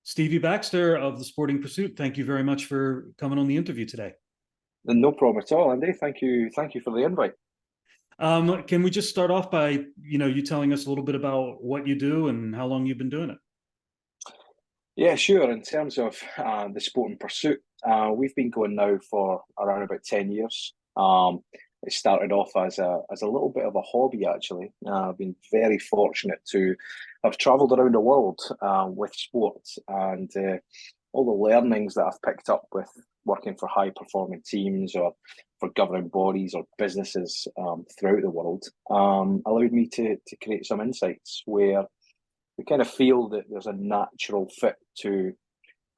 Stevie Baxter of the Sporting Pursuit, thank you very much for coming on the interview today. No problem at all, Andy. Thank you for the invite. Can we just start off by, you telling us a little bit about what you do and how long you've been doing it? Yeah, sure. In terms of the Sporting Pursuit, we've been going now for around about 10 years. It started off as a little bit of a hobby, actually. I've been very fortunate to have travelled around the world with sports and all the learnings that I've picked up with working for high-performing teams or for governing bodies or businesses throughout the world allowed me to create some insights where we kind of feel that there's a natural fit to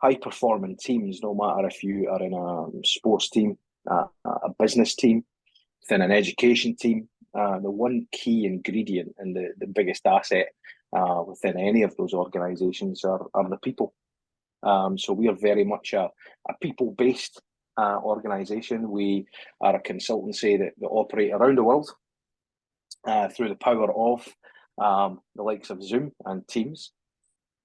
high-performing teams, no matter if you are in a sports team, a business team, within an education team. The one key ingredient and the biggest asset within any of those organizations are the people. So we are very much a people-based organization. We are a consultancy that operate around the world through the power of the likes of Zoom and Teams.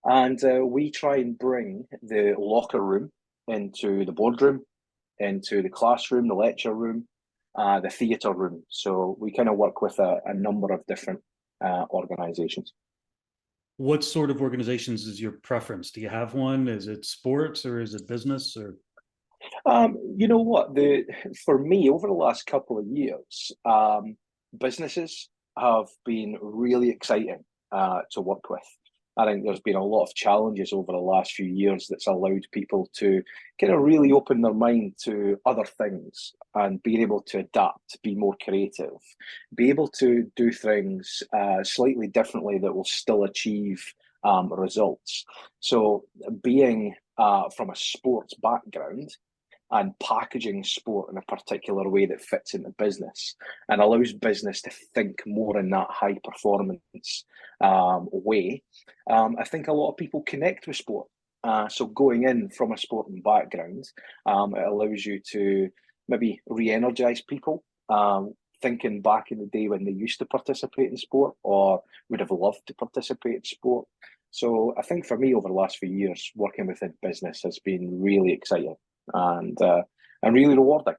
And we try and bring the locker room into the boardroom, into the classroom, the lecture room, the theatre room. So we kind of work with a number of different organizations. What sort of organizations is your preference? Do you have one? Is it sports or is it business or? You know what? For me, over the last couple of years, businesses have been really exciting to work with. I think there's been a lot of challenges over the last few years that's allowed people to kind of really open their mind to other things and being able to adapt, be more creative, be able to do things slightly differently that will still achieve results. So being from a sports background, and packaging sport in a particular way that fits into business and allows business to think more in that high performance way. I think a lot of people connect with sport. So going in from a sporting background, it allows you to maybe re-energize people, thinking back in the day when they used to participate in sport or would have loved to participate in sport. So I think for me over the last few years, working within business has been really exciting and really rewarding.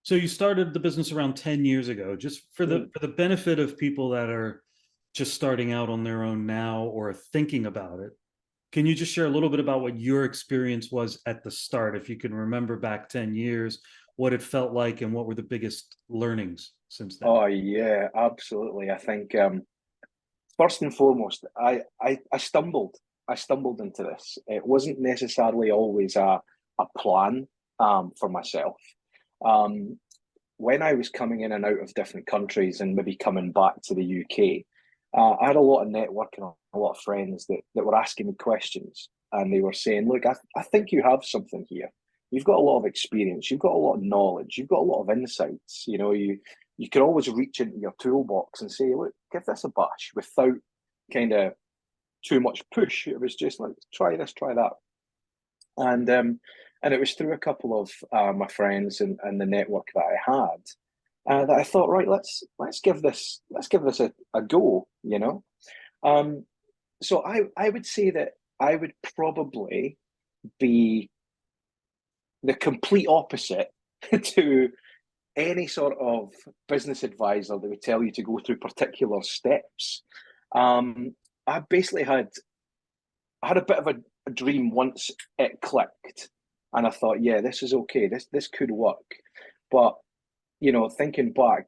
So you started the business around 10 years ago. Just for the benefit of people that are just starting out on their own now or thinking about it, can you just share a little bit about what your experience was at the start? If you can remember back 10 years, what it felt like and what were the biggest learnings since then? Oh yeah, absolutely. I think first and foremost, I stumbled. I stumbled into this. It wasn't necessarily always a plan for myself. When I was coming in and out of different countries and maybe coming back to the UK, I had a lot of networking, a lot of friends that were asking me questions, and they were saying, look, I think you have something here. You've got a lot of experience, you've got a lot of knowledge, you've got a lot of insights. You can always reach into your toolbox and say, look, give this a bash without kind of too much push. It was just like, try this, try that. And it was through a couple of my friends and the network that I had that I thought, right, let's give this a go. So I would say that I would probably be the complete opposite to any sort of business advisor that would tell you to go through particular steps. I basically had a bit of a dream once it clicked, and I thought, yeah, this is okay. This could work. But thinking back,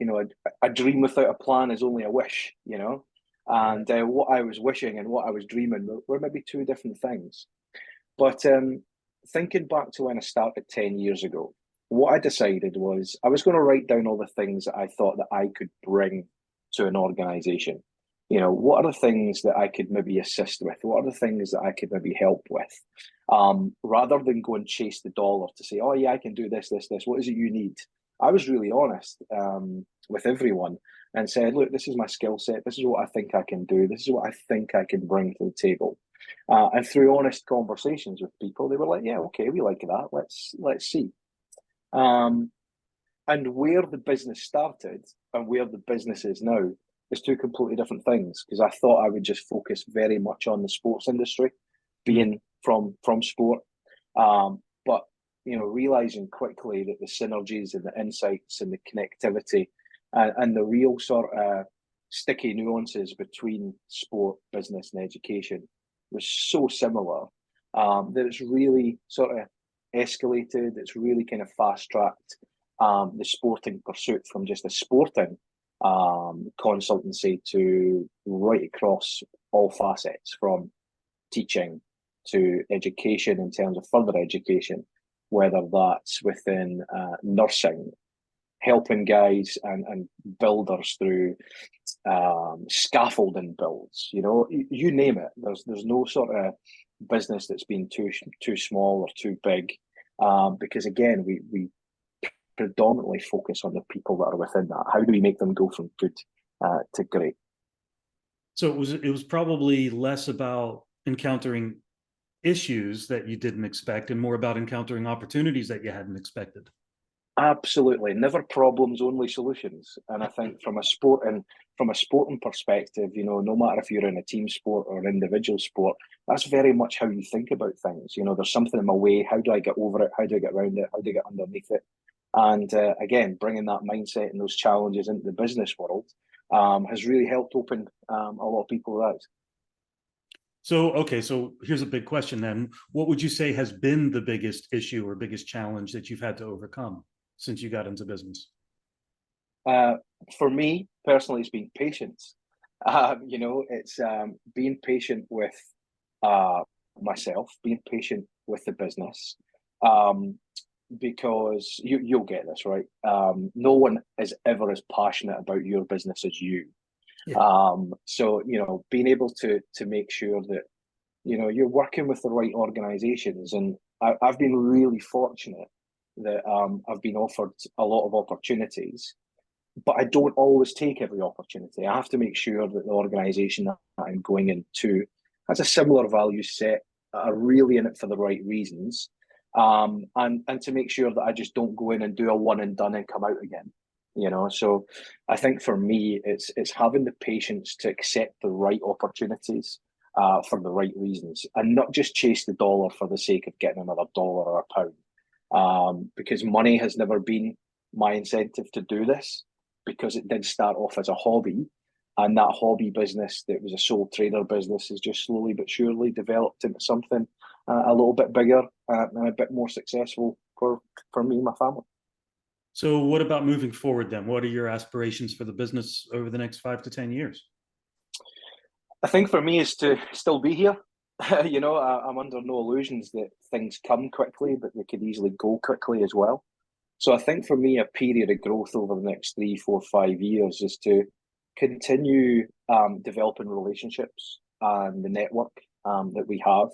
a dream without a plan is only a wish. And what I was wishing and what I was dreaming were maybe two different things. But thinking back to when I started 10 years ago, what I decided was I was going to write down all the things that I thought that I could bring to an organization. What are the things that I could maybe assist with? What are the things that I could maybe help with? Rather than go and chase the dollar to say, oh yeah, I can do this, this, this. What is it you need? I was really honest with everyone and said, look, this is my skill set. This is what I think I can do. This is what I think I can bring to the table. And through honest conversations with people, they were like, yeah, okay, we like that. Let's see. And where the business started and where the business is now is two completely different things, because I thought I would just focus very much on the sports industry, being from sport. But realizing quickly that the synergies and the insights and the connectivity and the real sort of sticky nuances between sport, business, and education was so similar that it's really sort of escalated. It's really kind of fast tracked the sporting pursuit from just a sporting consultancy to right across all facets, from teaching to education in terms of further education, whether that's within nursing, helping guys and builders through scaffolding builds. You name it. There's no sort of business that's been too small or too big, because again, we predominantly focus on the people that are within that. How do we make them go from good to great? So it was probably less about encountering issues that you didn't expect and more about encountering opportunities that you hadn't expected. Absolutely, never problems, only solutions. And I think from a sporting perspective, no matter if you're in a team sport or an individual sport, that's very much how you think about things. There's something in my way. How do I get over it? How do I get around it? How do I get underneath it? And again, bringing that mindset and those challenges into the business world has really helped open a lot of people's eyes. So here's a big question then. What would you say has been the biggest issue or biggest challenge that you've had to overcome since you got into business? For me personally, it's been patience. It's being patient with myself, being patient with the business, because you'll get this, right? No one is ever as passionate about your business as you. Yeah. So being able to make sure that you're working with the right organizations, and I've been really fortunate that I've been offered a lot of opportunities, but I don't always take every opportunity. I have to make sure that the organization that I'm going into has a similar value set, are really in it for the right reasons, and to make sure that I just don't go in and do a one and done and come out again. So I think for me, it's having the patience to accept the right opportunities for the right reasons, and not just chase the dollar for the sake of getting another dollar or a pound, because money has never been my incentive to do this, because it did start off as a hobby, and that hobby business that was a sole trader business has just slowly but surely developed into something a little bit bigger and a bit more successful for me and my family. So what about moving forward then? What are your aspirations for the business over the next 5 to 10 years? I think for me is to still be here. I'm under no illusions that things come quickly, but they could easily go quickly as well. So I think for me, a period of growth over the next 3, 4, 5 years is to continue developing relationships and the network that we have,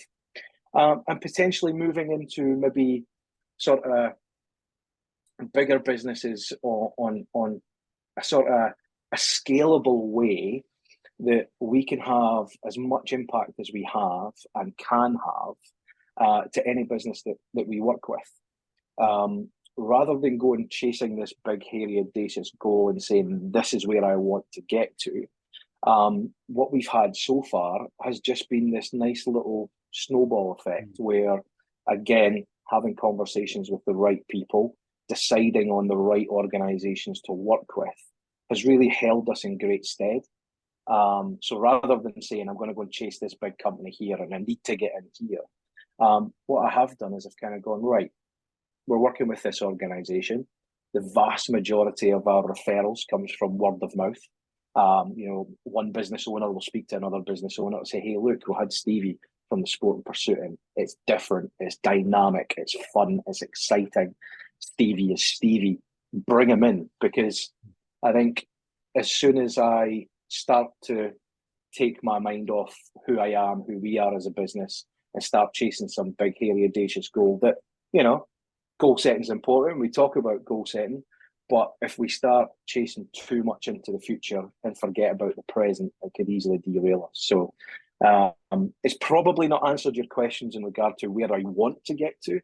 and potentially moving into maybe sort of bigger businesses on a sort of a scalable way that we can have as much impact as we have and can have to any business that we work with. Rather than going chasing this big, hairy, audacious goal and saying, this is where I want to get to, what we've had so far has just been this nice little snowball effect where, again, having conversations with the right people, deciding on the right organizations to work with, has really held us in great stead. So rather than saying, I'm going to go and chase this big company here and I need to get in here, what I have done is I've kind of gone, right, we're working with this organization. The vast majority of our referrals comes from word of mouth. One business owner will speak to another business owner and say, hey, look, we had Stevie from the Sport and Pursuit in. It's different, it's dynamic, it's fun, it's exciting. Stevie is Stevie. Bring him in, because I think as soon as I start to take my mind off who I am, who we are as a business, and start chasing some big, hairy, audacious goal that, goal setting is important. We talk about goal setting, but if we start chasing too much into the future and forget about the present, it could easily derail us. So it's probably not answered your questions in regard to where I want to get to.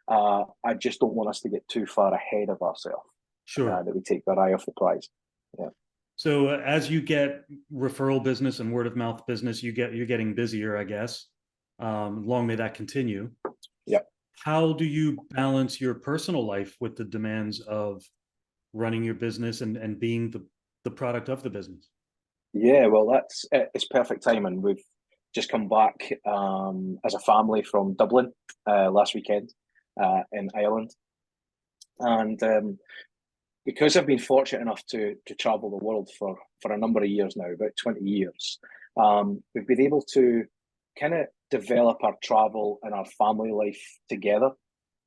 I just don't want us to get too far ahead of ourselves. Sure. That we take our eye off the prize. Yeah. So as you get referral business and word of mouth business, you're getting busier, I guess. Long may that continue. Yep. How do you balance your personal life with the demands of running your business and being the product of the business? Yeah, well, it's perfect timing. We've just come back as a family from Dublin last weekend in Ireland, and because I've been fortunate enough to travel the world for a number of years now, about 20 years, we've been able to kind of develop our travel and our family life together.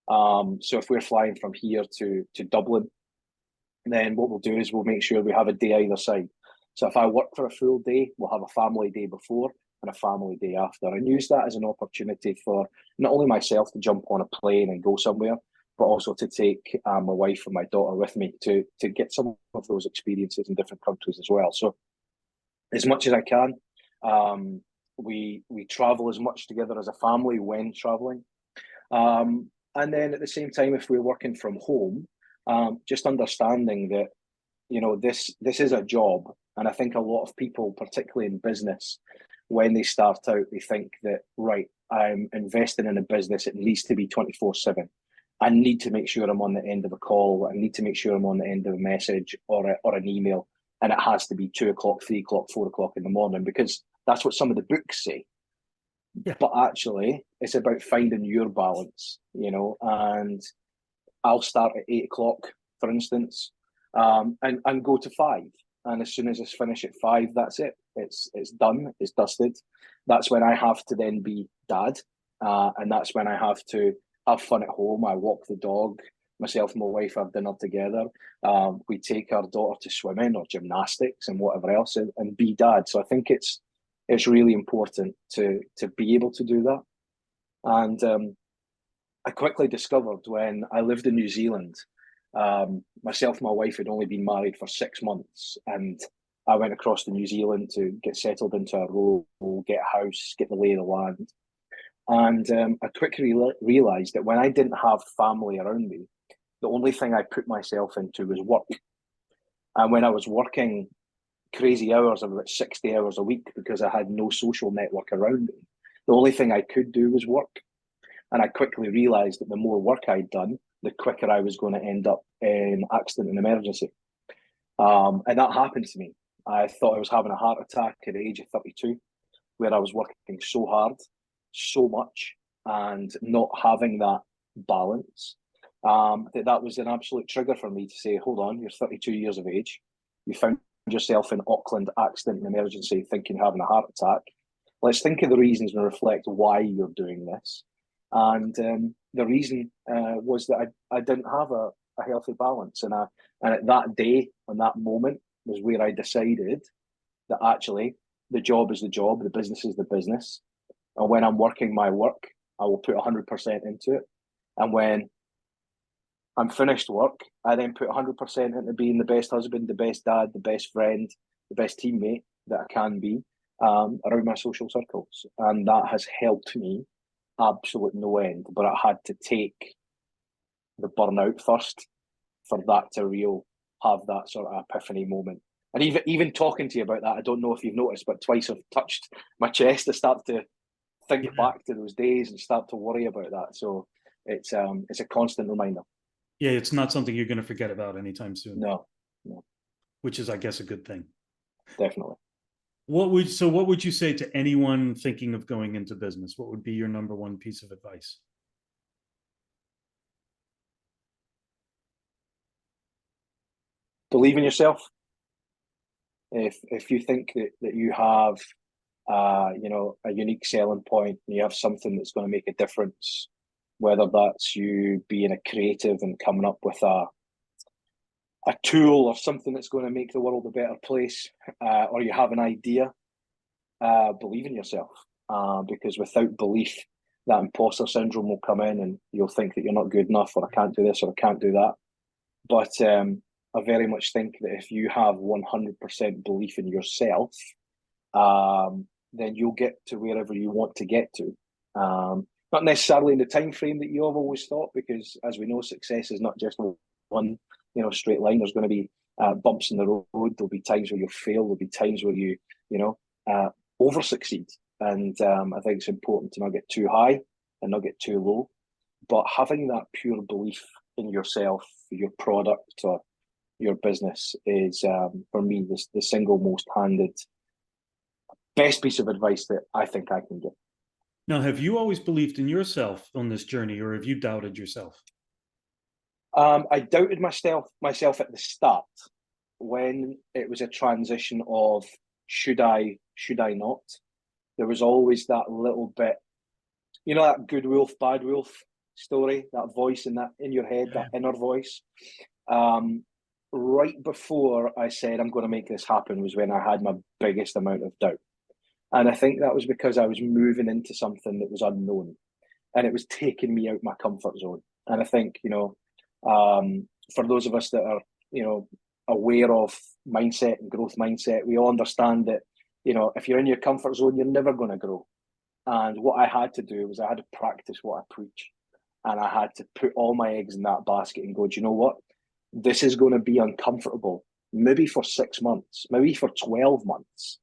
So if we're flying from here to Dublin, then what we'll do is we'll make sure we have a day either side. So if I work for a full day, we'll have a family day before and a family day after, and use that as an opportunity for not only myself to jump on a plane and go somewhere, but also to take my wife and my daughter with me to get some of those experiences in different countries as well. So as much as I can, we travel as much together as a family when traveling. And then at the same time, if we're working from home, just understanding that, you know, this is a job. And I think a lot of people, particularly in business, when they start out, they think that, right, I'm investing in a business, it needs to be 24/7. I need to make sure I'm on the end of a call. I need to make sure I'm on the end of a message or an email. And it has to be 2 o'clock, 3 o'clock, 4 o'clock in the morning, because that's what some of the books say. Yeah. But actually, it's about finding your balance, you know, and I'll start at 8 o'clock, for instance, and go to 5. And as soon as I finish at 5, that's it. It's done. It's dusted. That's when I have to then be dad, and that's when I have to have fun at home. I walk the dog. Myself and my wife have dinner together. We take our daughter to swimming or gymnastics and whatever else, and be dad. So I think it's really important to be able to do that. And I quickly discovered when I lived in New Zealand, myself and my wife had only been married for 6 months, and I went across to New Zealand to get settled into a role, get a house, get the lay of the land. And I quickly realised that when I didn't have family around me, the only thing I put myself into was work. And when I was working crazy hours of about 60 hours a week because I had no social network around me, the only thing I could do was work. And I quickly realised that the more work I'd done, the quicker I was going to end up in accident and emergency. And that happened to me. I thought I was having a heart attack at the age of 32, where I was working so hard, so much, and not having that balance. That was an absolute trigger for me to say, hold on, you're 32 years of age. You found yourself in Auckland accident and emergency thinking you're having a heart attack. Let's think of the reasons and reflect why you're doing this. And the reason was that I didn't have a healthy balance. And at that day, on that moment, was where I decided that actually the job is the job, the business is the business. And when I'm working my work, I will put 100% into it. And when I'm finished work, I then put 100% into being the best husband, the best dad, the best friend, the best teammate that I can be around my social circles. And that has helped me absolute no end. But I had to take the burnout first for that to have that sort of epiphany moment. And even talking to you about that, I don't know if you've noticed, but twice I've touched my chest to start to think back to those days and start to worry about that. So it's a constant reminder. Yeah, it's not something you're going to forget about anytime soon. No. Which is, I guess, a good thing. Definitely. What would you say to anyone thinking of going into business? What would be your number one piece of advice? Believe in yourself. If you think that you have a unique selling point, and you have something that's going to make a difference, whether that's you being a creative and coming up with a tool or something that's going to make the world a better place, or you have an idea, believe in yourself. Because without belief, that imposter syndrome will come in and you'll think that you're not good enough, or I can't do this, or I can't do that. But I very much think that if you have 100% belief in yourself, then you'll get to wherever you want to get to. Not necessarily in the time frame that you have always thought, because as we know, success is not just one straight line. There's going to be bumps in the road. There'll be times where you'll fail. There'll be times where you over succeed. and I think it's important to not get too high and not get too low. But having that pure belief in yourself, your product, or your business is, for me, the single most handed best piece of advice that I think I can give. Now, have you always believed in yourself on this journey, or have you doubted yourself? I doubted myself at the start when it was a transition of should I not? There was always that little bit, you know, that good wolf, bad wolf story, that voice in your head, that inner voice. Right before I said I'm going to make this happen was when I had my biggest amount of doubt. And I think that was because I was moving into something that was unknown and it was taking me out my comfort zone. And I think, for those of us that are, aware of mindset and growth mindset, we all understand that, if you're in your comfort zone, you're never going to grow. And what I had to do was I had to practice what I preach. And I had to put all my eggs in that basket and go, do you know what? This is going to be uncomfortable, maybe for 6 months, maybe for 12 months.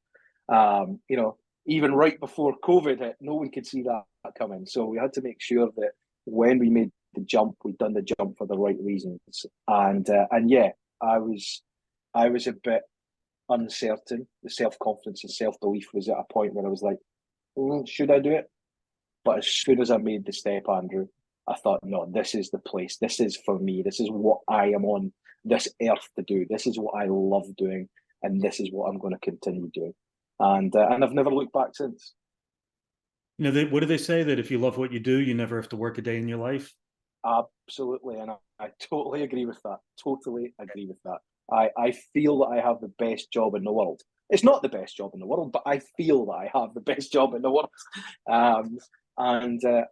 Even right before COVID hit, no one could see that coming. So we had to make sure that when we made the jump, we'd done the jump for the right reasons. And yeah, I was a bit uncertain. The self-confidence and self-belief was at a point where I was like, should I do it? But as soon as I made the step, Andrew, I thought, no, this is the place. This is for me. This is what I am on this earth to do. This is what I love doing. And this is what I'm going to continue doing. And I've never looked back since. What do they say? That if you love what you do, you never have to work a day in your life? Absolutely. And I totally agree with that. Totally agree with that. I feel that I have the best job in the world. It's not the best job in the world, but I feel that I have the best job in the world.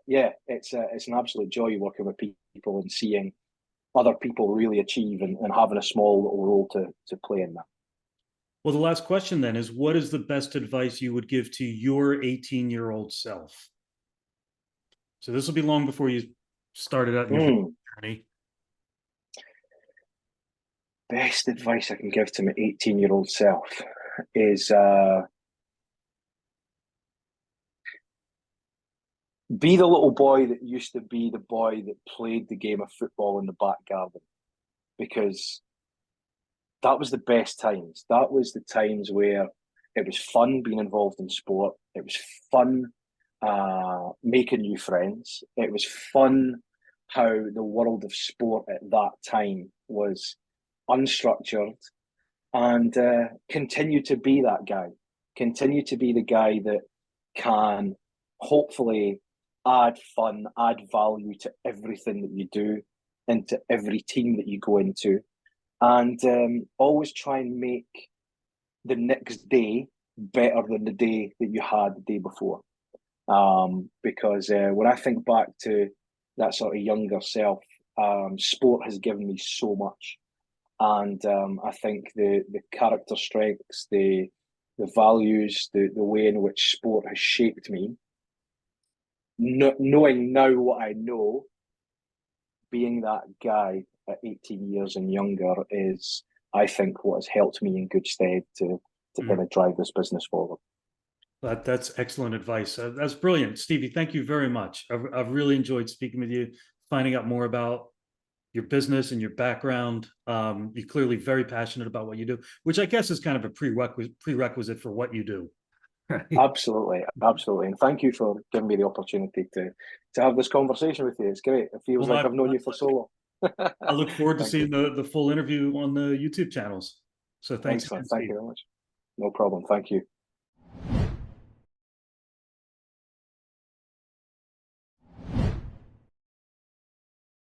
Yeah, it's an absolute joy working with people and seeing other people really achieve and having a small little role to play in that. Well, the last question then is, what is the best advice you would give to your 18-year-old self? So this will be long before you started out in your journey. Best advice I can give to my 18-year-old self is be the little boy that used to be the boy that played the game of football in the back garden, because that was the best times. That was the times where it was fun being involved in sport. It was fun making new friends. It was fun how the world of sport at that time was unstructured, and continue to be that guy. Continue to be the guy that can hopefully add fun, add value to everything that you do, into every team that you go into. And always try and make the next day better than the day that you had the day before. Because when I think back to that sort of younger self, sport has given me so much. And I think the character strengths, the values, the way in which sport has shaped me, knowing now what I know, being that guy at 18 years and younger is, I think, what has helped me in good stead to kind of drive this business forward. That's excellent advice. That's brilliant. Stevie, thank you very much. I've really enjoyed speaking with you, finding out more about your business and your background. You're clearly very passionate about what you do, which I guess is kind of a prerequisite for what you do. Absolutely. And thank you for giving me the opportunity to have this conversation with you. It's great. It feels like I've known you for so long. I look forward to seeing the full interview on the YouTube channels. So thanks. Excellent. Thank you very much. No problem. Thank you.